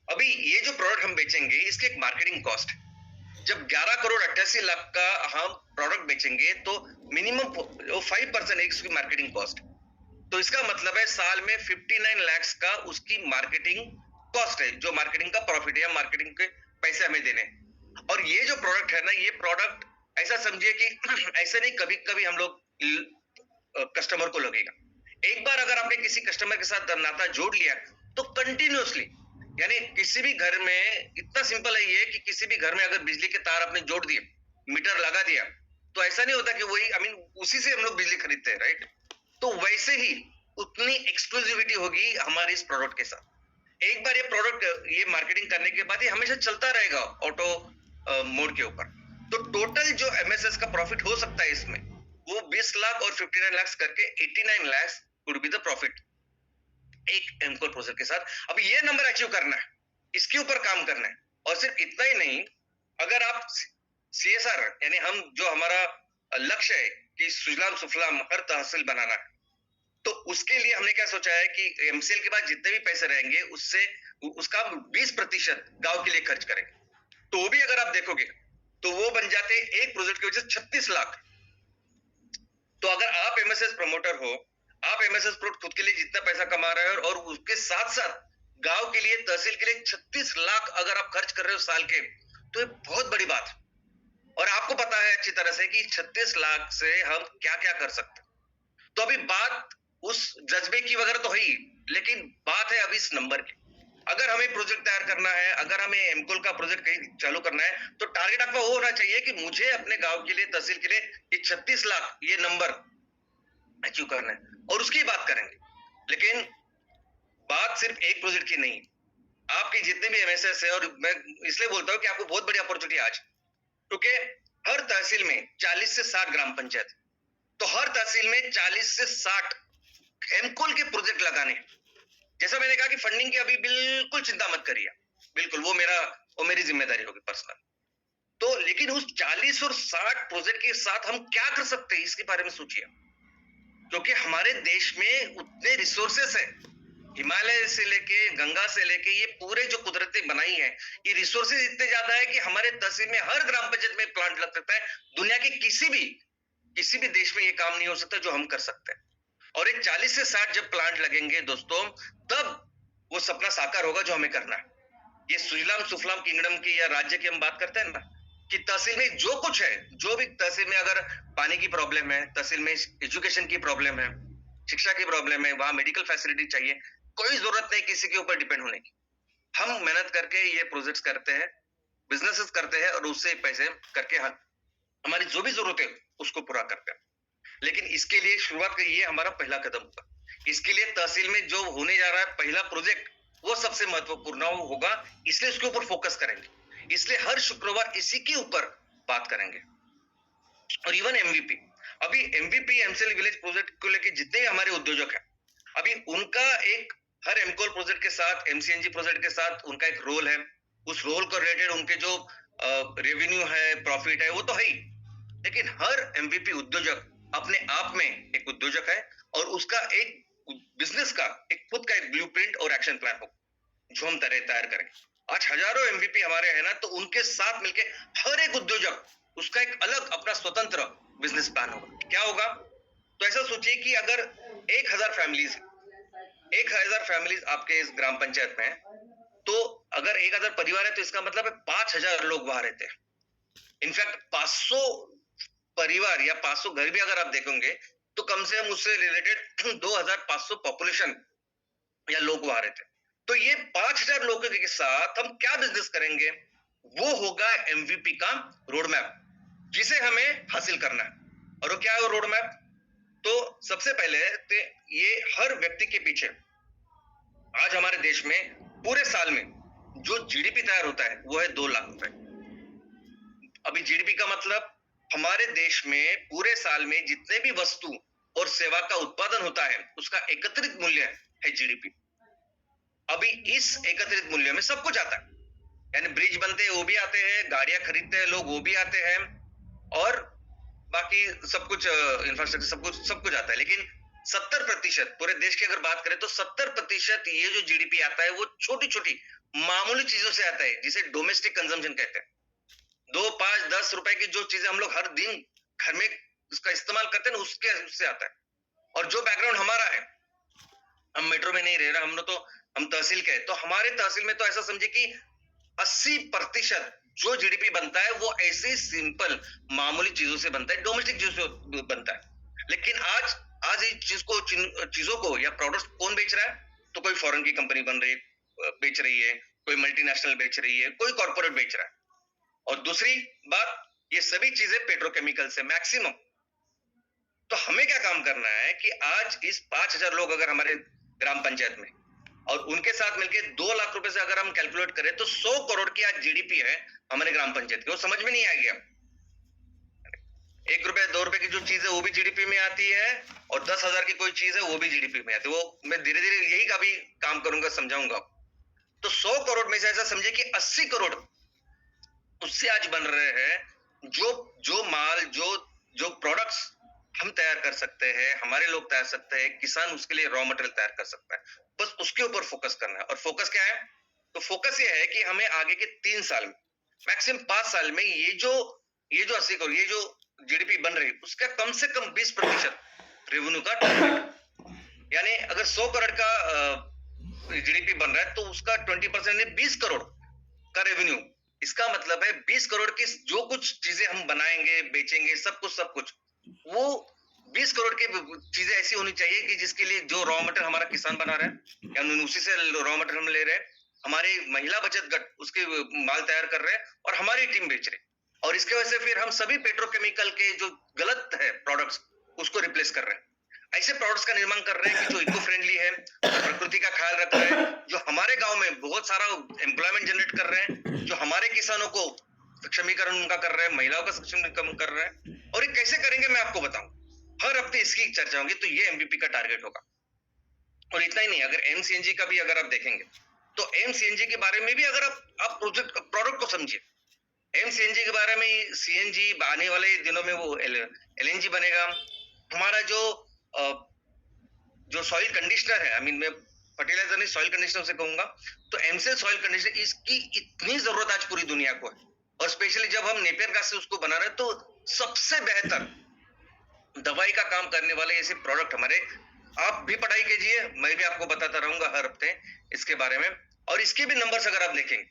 अभी ये जो प्रोडक्ट हम बेचेंगे इसकी एक मार्केटिंग कॉस्ट है। जब 11 करोड़ 88 लाख का हम प्रोडक्ट बेचेंगे तो मिनिमम 5% है उसकी मार्केटिंग कॉस्ट। तो इसका मतलब है साल में 59 लाख का उसकी मार्केटिंग कॉस्ट है, जो मार्केटिंग का प्रॉफिट है या मार्केटिंग के पैसे हमें देने। और ये जो प्रोडक्ट है ना, ये प्रोडक्ट ऐसा समझिए कि ऐसे नहीं कभी कभी हम लोग कस्टमर को लगेगा। एक बार अगर आपने किसी कस्टमर के साथ नाता जोड़ लिया तो कंटिन्यूअसली, यानी किसी भी घर में इतना सिंपल है ये कि किसी भी घर में अगर बिजली के तार आपने जोड़ दिए, मीटर लगा दिया, तो ऐसा नहीं होता कि वही उसी से हम लोग बिजली खरीदते हैं, राइट? तो वैसे ही उतनी एक्सक्लूसिविटी होगी हमारे इस प्रोडक्ट के साथ। एक बार ये प्रोडक्ट ये मार्केटिंग करने के बाद ये हमेशा चलता रहेगा ऑटो मोड के ऊपर। तो टोटल जो एमएसएस का प्रॉफिट हो सकता है इसमें, वो 20 लाख और 59 लाख करके 89 lakh would be the profit एक एमकोर प्रोजेक्ट के साथ। अब ये नंबर अचीव करना है, इसके ऊपर काम करना है। और सिर्फ इतना ही नहीं, अगर आप सीएसआर यानी हम जो हमारा लक्ष्य है कि सुजलाम सुफलाम हर तहसील बनाना है, तो उसके लिए हमने क्या सोचा है कि एमसीएल के बाद जितने भी पैसे रहेंगे उससे उसका 20% गांव के लिए खर्च करेंगे। तो भी अगर आप देखोगे तो वो बन जाते एक प्रोजेक्ट की वजह से 36 लाख। तो अगर आप एमएसएस प्रमोटर हो, आप एमएसएस प्रोडक्ट खुद के लिए जितना पैसा कमा रहे हो और उसके साथ साथ गांव के लिए, तहसील के लिए 36 लाख अगर आप खर्च कर रहे हो साल के, तो ये बहुत बड़ी बात। और आपको पता है अच्छी तरह से कि 36 लाख से हम क्या क्या कर सकते हैं। तो अभी बात उस जज्बे की वगैरह तो है ही, लेकिन बात है अभी इस नंबर की। अगर हमें प्रोजेक्ट तैयार करना है, अगर हमें एमकोल का प्रोजेक्ट कहीं चालू करना है, तो टारगेट आपका वो होना चाहिए कि मुझे अपने गांव के लिए, तहसील के लिए ये 36 लाख ये नंबर अचीव करना है, और उसकी बात करेंगे। लेकिन बात सिर्फ एक प्रोजेक्ट की नहीं, आपके जितने भी एमएसएस है, और मैं इसलिए बोलता हूं कि आपको बहुत बड़ी अपॉर्चुनिटी आज, क्योंकि हर तहसील में 40 से 60 ग्राम पंचायत, तो हर तहसील में 40 से 60 एमकोल के प्रोजेक्ट लगाने। जैसा मैंने कहा कि फंडिंग की अभी बिल्कुल चिंता मत करिए, बिल्कुल वो मेरी जिम्मेदारी होगी पर्सनल। तो लेकिन उस 40 और 60 प्रोजेक्ट के साथ हम क्या कर सकते हैं इसके बारे में सोचिए, क्योंकि हमारे देश में उतने रिसोर्सेस है, हिमालय से लेके गंगा से लेके ये पूरे जो कुदरती बनाई है, ये रिसोर्सेज इतने ज्यादा है कि हमारे तहसील में हर ग्राम पंचायत में प्लांट लग सकता है। दुनिया के किसी भी देश में ये काम नहीं हो सकता जो हम कर सकते हैं। और ये 40 से 60 जब प्लांट लगेंगे दोस्तों, तब वो सपना साकार होगा जो हमें करना है। ये सुजलाम सुफलाम किंगडम की या राज्य की हम बात करते हैं ना, कि तहसील में जो कुछ है, जो भी तहसील में अगर पानी की प्रॉब्लम है, तहसील में एजुकेशन की प्रॉब्लम है, शिक्षा की प्रॉब्लम है, वहां मेडिकल फैसिलिटी चाहिए, कोई जरूरत नहीं किसी के ऊपर डिपेंड होने की। हम मेहनत करके ये प्रोजेक्ट्स करते हैं, बिजनेसेस करते हैं, और उससे पैसे करके हमारी जो भी जरूरत है उसको पूरा करते हैं। लेकिन इसके लिए शुरुआत का ये हमारा पहला कदम होगा। इसके लिए तहसील में जो होने जा रहा है पहला प्रोजेक्ट, वो सबसे महत्वपूर्ण होगा, इसलिए उसके ऊपर फोकस करेंगे। इसलिए हर शुक्रवार इसी के ऊपर बात करेंगे। और इवन एमवीपी, अभी एमवीपी एमसीएल विलेज प्रोजेक्ट को लेकर जितने हमारे उद्योजक हैं, अभी उनका एक हर एमकोल प्रोजेक्ट के साथ, एमसीएनजी प्रोजेक्ट के साथ उनका एक रोल है। उस रोल को रिलेटेड उनके जो रेवेन्यू है, प्रॉफिट है, वो तो है ही, लेकिन हर एमवीपी उद्योजक अपने आप में एक उद्योजक है, और उसका एक बिजनेस का एक खुद का एक ब्लूप्रिंट और एक्शन प्लान हो जो हम तैयार करेंगे। आज हजारों एमवीपी हमारे हैं ना, तो उनके साथ मिलके हर एक उद्योजक उसका एक अलग अपना स्वतंत्र बिजनेस प्लान होगा। क्या होगा? तो ऐसा सोचिए कि अगर 1000 फैमिलीज आपके इस ग्राम पंचायत में है, तो अगर 1000 परिवार है, तो इसका मतलब है 5000 लोग वहां रहते हैं। इनफैक्ट 500 परिवार या 500 घर भी अगर आप देखोगे, तो कम से कम उससे रिलेटेड 2500 पॉपुलेशन या लोग वहां रहते हैं। तो ये 5000 लोगों के साथ हम क्या बिजनेस करेंगे, वो होगा एमवीपी का रोड मैप, जिसे हमें हासिल करना है। और वो क्या है वो रोड मैप? तो सबसे पहले तो ये हर व्यक्ति के पीछे आज हमारे देश में पूरे साल में जो जीडीपी तैयार होता है वो है 2 लाख रुपए। अभी जीडीपी का मतलब हमारे देश में पूरे साल में जितने भी वस्तु और सेवा का उत्पादन होता है उसका एकत्रित मूल्य है जीडीपी। अभी इस एकत्रित मूल्य में सब कुछ आता है, यानी ब्रिज बनते हैं वो भी आते हैं, गाड़ियां खरीदते हैं लोग वो भी आते हैं, और बाकी सब कुछ इंफ्रास्ट्रक्चर सब कुछ आता है। लेकिन 70% पूरे देश की अगर बात करें तो 70% ये जो जीडीपी आता है वो छोटी छोटी मामूली चीजों से आता है, जिसे डोमेस्टिक कंजम्पशन कहते हैं। 2, 5, 10 रुपए की जो चीजें हम लोग हर दिन घर में उसका इस्तेमाल करते हैं ना, उससे आता है। और जो बैकग्राउंड हमारा है, हम मेट्रो में नहीं रह रहे, हम तहसील के हैं, तो हमारे तहसील में तो ऐसा समझे कि 80% जो जीडीपी बनता है वो ऐसे सिंपल मामूली चीजों से बनता है, डोमेस्टिक चीजों से बनता है। लेकिन आज इस चीजों को या प्रोडक्ट्स कौन बेच रहा है? तो कोई फॉरेन की कंपनी बेच रही है, कोई मल्टीनेशनल बेच रही है, कोई कॉर्पोरेट बेच रहा है। और दूसरी बात, ये सभी चीजें पेट्रोकेमिकल से मैक्सिमम। तो हमें क्या काम करना है कि आज इस 5,000 लोग अगर हमारे ग्राम पंचायत में, और उनके साथ मिलके 2 लाख रुपए से अगर हम कैलकुलेट करें तो 100 करोड़ की आज जीडीपी है हमारे ग्राम पंचायत की। वो समझ में नहीं आ गया, 1 रुपए 2 रुपए की जो चीज है वो भी जीडीपी में आती है, और 10,000 की कोई चीज है वो भी जीडीपी में आती है। वो मैं धीरे धीरे यही का भी काम करूंगा, समझाऊंगा। तो 100 करोड़ में से ऐसा समझे कि 80 करोड़ उससे आज बन रहे हैं। जो माल, जो प्रोडक्ट्स हम तैयार कर सकते हैं, हमारे लोग तैयार सकते हैं, किसान उसके लिए रॉ मटेरियल तैयार कर सकता है। बस उसके ऊपर फोकस करना है। और फोकस क्या है? तो फोकस ये है कि हमें आगे के 3 साल में, मैक्सिमम 5 साल में ये जो 80 करोड़, ये जो जीडीपी बन रही है, उसका कम से कम 20% रेवेन्यू का टारगेट। यानी अगर 100 करोड़ का जीडीपी बन रहा है तो उसका 20% 20 करोड़ का रेवेन्यू। इसका मतलब है 20 करोड़ की जो कुछ चीजें हम बनाएंगे, बेचेंगे, सब कुछ वो 20 करोड़ की चीजें ऐसी होनी चाहिए कि जिसके लिए जो रॉ मटेरियल हमारा किसान बना रहा है, यानी उसी से रॉ मटेरियल हम ले रहे हैं, हमारे महिला बचत गट उसके माल तैयार कर रहे हैं और हमारी टीम बेच रही है। और इसके वजह से फिर हम सभी पेट्रोकेमिकल के जो गलत है प्रोडक्ट्स, उसको रिप्लेस कर रहे हैं। ऐसे प्रोडक्ट्स का निर्माण कर रहे हैं कि जो इको फ्रेंडली है, प्रकृति का ख्याल रख रहे हैं, जो हमारे गांव में बहुत सारा एम्प्लॉयमेंट जनरेट कर रहे हैं, जो हमारे किसानों को सक्षमीकरण उनका कर रहे हैं, महिलाओं का सक्षमीकरण कर रहे हैं। और ये कैसे करेंगे मैं आपको बताऊं, हर हफ्ते इसकी चर्चा होगी। तो ये एमबीपी का टारगेट होगा। और इतना ही नहीं, अगर एमसीएनजी का भी अगर आप देखेंगे तो एमसीएनजी के बारे में भी अगर आप प्रोडक्ट को समझिए, एमसीएनजी के बारे में, सीएनजी आने वाले दिनों में वो एलएनजी बनेगा। हमारा जो सॉइल कंडीशनर है, मैं फर्टिलाइजर नहीं, सॉइल कंडीशनर से कहूंगा, तो एमसेल सॉइल कंडीशनर, इसकी इतनी जरूरत आज पूरी दुनिया को है। और स्पेशली जब हम नेपियर घास से उसको बना रहे हैं, तो सबसे बेहतर दवाई का काम करने वाले ऐसे प्रोडक्ट हमारे, आप भी पढ़ाई कीजिए, मैं भी आपको बताता रहूंगा हर हफ्ते इसके बारे में। और इसके भी नंबर्स अगर आप देखेंगे,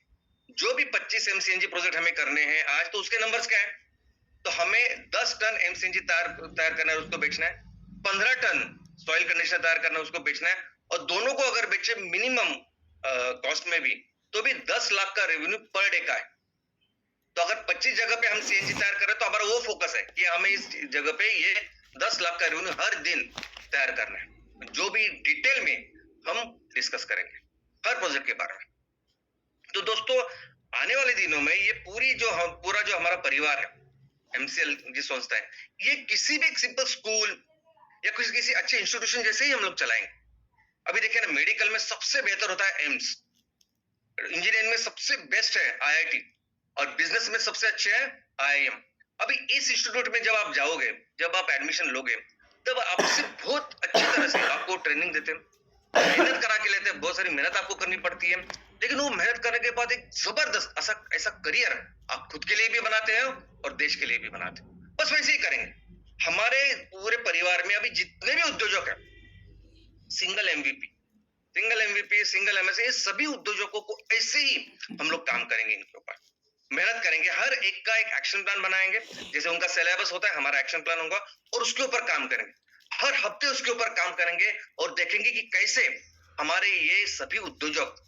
जो भी 25 एमसीएनजी प्रोजेक्ट हमें करने हैं आज, तो उसके नंबर्स क्या है? तो हमें 10 टन एमसीएनजी तैयार करना है, उसको बेचना है। 15 टन सॉइल कंडीशनर तैयार करना है, उसको बेचना है। और दोनों को अगर बेचे मिनिमम कॉस्ट में भी, तो भी 10 लाख का रेवेन्यू पर डे का है। तो अगर 25 जगह पे हम सीएनजी तैयार कर रहे हैं, तो हमारा वो फोकस है कि हमें इस जगह पे ये 10 लाख का रेवेन्यू हर दिन तैयार करना है, जो भी डिटेल में हम डिस्कस करेंगे हर प्रोजेक्ट के बारे में। तो दोस्तों, आने वाले दिनों में ये पूरा जो हमारा परिवार है, एमसीएल जो संस्था है, ये किसी भी एक सिंपल स्कूल या किसी अच्छे इंस्टीट्यूशन जैसे ही हम लोग चलाएंगे। अभी देखिए ना, मेडिकल में सबसे बेहतर होता है एम्स, इंजीनियरिंग में सबसे बेस्ट है आईआईटी, और बिजनेस में सबसे अच्छे है आईआईएम। अभी इस इंस्टीट्यूट में जब आप जाओगे, जब आप एडमिशन लोगे, तब आपसे बहुत अच्छी तरह से आपको ट्रेनिंग देते हैं, मेहनत करा के लेते हैं, बहुत सारी मेहनत आपको करनी पड़ती है। लेकिन वो मेहनत करने के बाद एक जबरदस्त ऐसा करियर आप खुद के लिए भी बनाते हैं और देश के लिए भी बनाते हैं। बस वैसे ही करेंगे। हमारे पूरे परिवार में अभी जितने भी उद्योजक हैं, सिंगल एमवीपी, सिंगल एमएसए, ये सभी उद्योजकों को ऐसे ही हम लोग काम करेंगे, इनके ऊपर मेहनत करेंगे, हर एक का एक एक्शन प्लान बनाएंगे। जैसे उनका सिलेबस होता है, हमारा एक्शन प्लान होगा, और उसके ऊपर काम करेंगे। हर हफ्ते उसके ऊपर काम करेंगे और देखेंगे कि कैसे हमारे ये सभी उद्योजक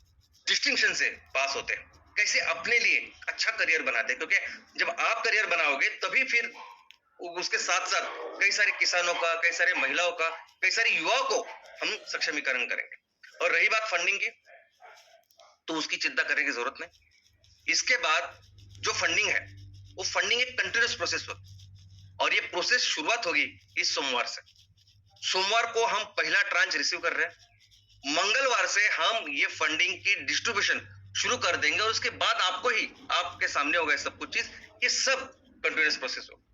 डिस्टिंक्शन से पास होते हैं, कैसे अपने लिए अच्छा करियर बनाते हैं। क्योंकि जब आप करियर बनाओगे, तभी फिर उसके साथ साथ कई सारे किसानों का, कई सारे महिलाओं का, कई सारे युवाओं को हम सक्षमीकरण करेंगे। और रही बात फंडिंग की, तो उसकी चिंता करने की जरूरत नहीं। इसके बाद जो फंडिंग है, वो फंडिंग एक कंटिन्यूअस प्रोसेस होगी, और ये प्रोसेस शुरुआत होगी इस सोमवार से। सोमवार को हम पहला ट्रांच रिसीव कर रहे हैं, मंगलवार से हम ये फंडिंग की डिस्ट्रीब्यूशन शुरू कर देंगे, और उसके बाद आपके सामने होगा सब कुछ चीज। ये सब कंटिन्यूअस प्रोसेस होगा।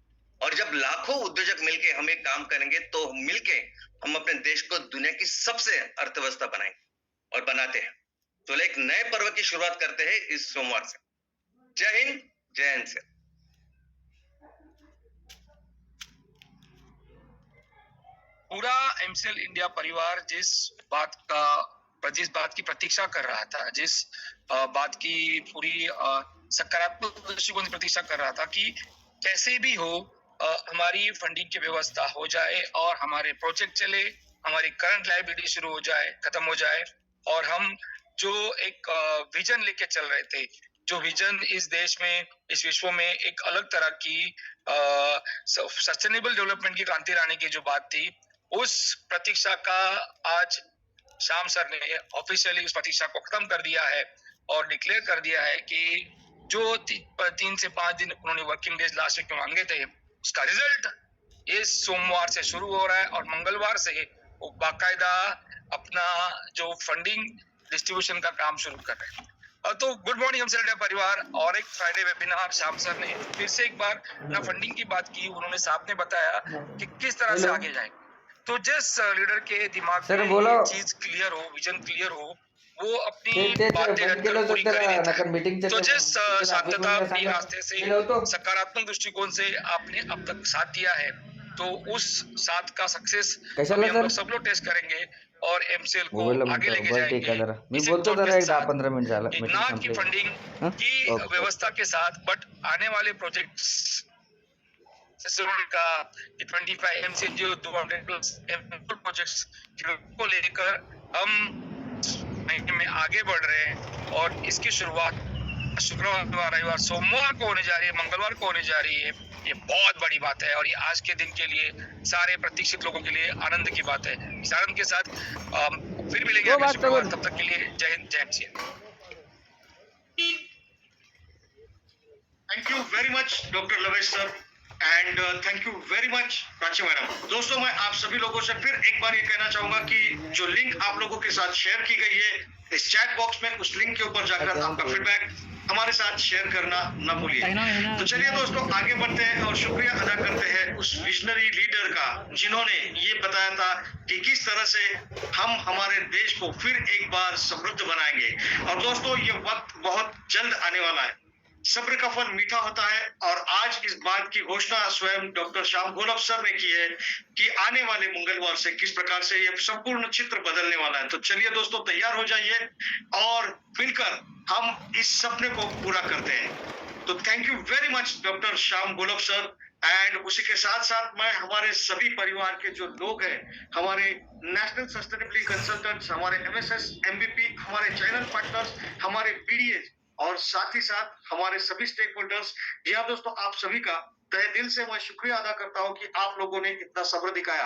और जब लाखों उद्योजक मिलके हम एक काम करेंगे, तो मिलके हम अपने देश को दुनिया की सबसे अर्थव्यवस्था बनाएंगे, और बनाते हैं। तो एक नए पर्व की शुरुआत करते हैं इस सोमवार से। जय हिंद, जय एनसीएल। पूरा एमसीएल इंडिया परिवार जिस बात की प्रतीक्षा कर रहा था, जिस बात की पूरी सकारात्मक दृष्टिकोण से प्रतीक्षा कर रहा था कि कैसे भी हो हमारी फंडिंग की व्यवस्था हो जाए और हमारे प्रोजेक्ट चले, हमारी करंट लायबिलिटी शुरू हो जाए, खत्म हो जाए, और हम जो एक विजन लेके चल रहे थे, जो विजन इस देश में, इस विश्व में एक अलग तरह की सस्टेनेबल डेवलपमेंट की क्रांति लाने की जो बात थी, उस प्रतीक्षा का आज श्याम सर ने ऑफिशियली उस प्रतीक्षा को खत्म कर दिया है और डिक्लेयर कर दिया है कि जो 3 से 5 दिन उन्होंने वर्किंग डेज लास्ट वीक में मांगे थे, उसका रिजल्ट इस सोमवार से शुरू हो रहा है और मंगलवार से वो बाकायदा अपना जो फंडिंग डिस्ट्रीब्यूशन का काम शुरू कर रहे हैं। तो गुड मॉर्निंग एमसीएल इंडिया परिवार, और एक फ्राइडे वेबिनार श्याम सर ने फिर से एक बार ना फंडिंग की बात की। उन्होंने साहब ने बताया कि किस तरह से आगे जाए। तो जिस लीडर के दिमाग में ये चीज क्लियर हो, विजन क्लियर हो, वो अपनी बातें रखकर पूरी कर देता है। तो जिस शांतता अपनी रास्ते से सकारात्मक दृष्टिकोन से आपने अब तक साथ दिया है, तो उस साथ का सक्सेस हम लोग सब लोग टेस्ट करेंगे और एमसीएल को आगे लेके जाएंगे। ना की फंडिंग की व्यवस्था के साथ, बट आने वाले प्रोजेक्ट्स का 25 एमसीएल जो 200 प्लस प्रोजेक्ट्स को लेकर हम में आगे बढ़ रहे हैं और इसकी शुरुआत शुक्रवार, रविवार, सोमवार को होने जा रही है, मंगलवार को होने जा रही है। ये बहुत बड़ी बात है और ये आज के दिन के लिए सारे प्रतीक्षित लोगों के लिए आनंद की बात है। इस आनंद के साथ फिर मिलेंगे अगले शुक्रवार। तब तक के लिए जय हिंद, जय MCL. Thank you very much doctor लवेश sir and thank you very much Prachi madam. दोस्तों, मैं आप सभी लोगों से फिर एक बार ये कहना चाहूंगा कि जो लिंक आप लोगों के साथ शेयर की गई है इस चैट बॉक्स में, उस लिंक के ऊपर जाकर आपका फीडबैक हमारे साथ शेयर करना न भूलिए। तो चलिए दोस्तों, आगे बढ़ते हैं और शुक्रिया अदा करते हैं उस विजनरी लीडर का जिन्होंने ये बताया था कि किस तरह से हम हमारे देश को फिर एक बार समृद्ध बनाएंगे। और दोस्तों, ये वक्त बहुत जल्द आने वाला है। सब्र का फल मीठा होता है और आज इस बात की घोषणा स्वयं डॉक्टर श्याम गोलब सर ने की है कि आने वाले मंगलवार से किस प्रकार से ये संपूर्ण चित्र बदलने वाला है। तो चलिए दोस्तों, तैयार हो जाइए और मिलकर हम इस सपने को पूरा करते हैं। तो thank you very much doctor Shyam Golab sir. And उसी के साथ साथ मैं हमारे सभी परिवार के जो लोग हैं, हमारे नेशनल सस्टेनेबिलिटी कंसल्टेंट्स, हमारे एमएसएस एमबीपी, हमारे चैनल पार्टनर्स, हमारे पीडीएस और साथ ही साथ हमारे सभी स्टेक होल्डर्स, जी हाँ दोस्तों, आप सभी का तहे दिल से मैं शुक्रिया अदा करता हूं कि आप लोगों ने इतना सब्र दिखाया।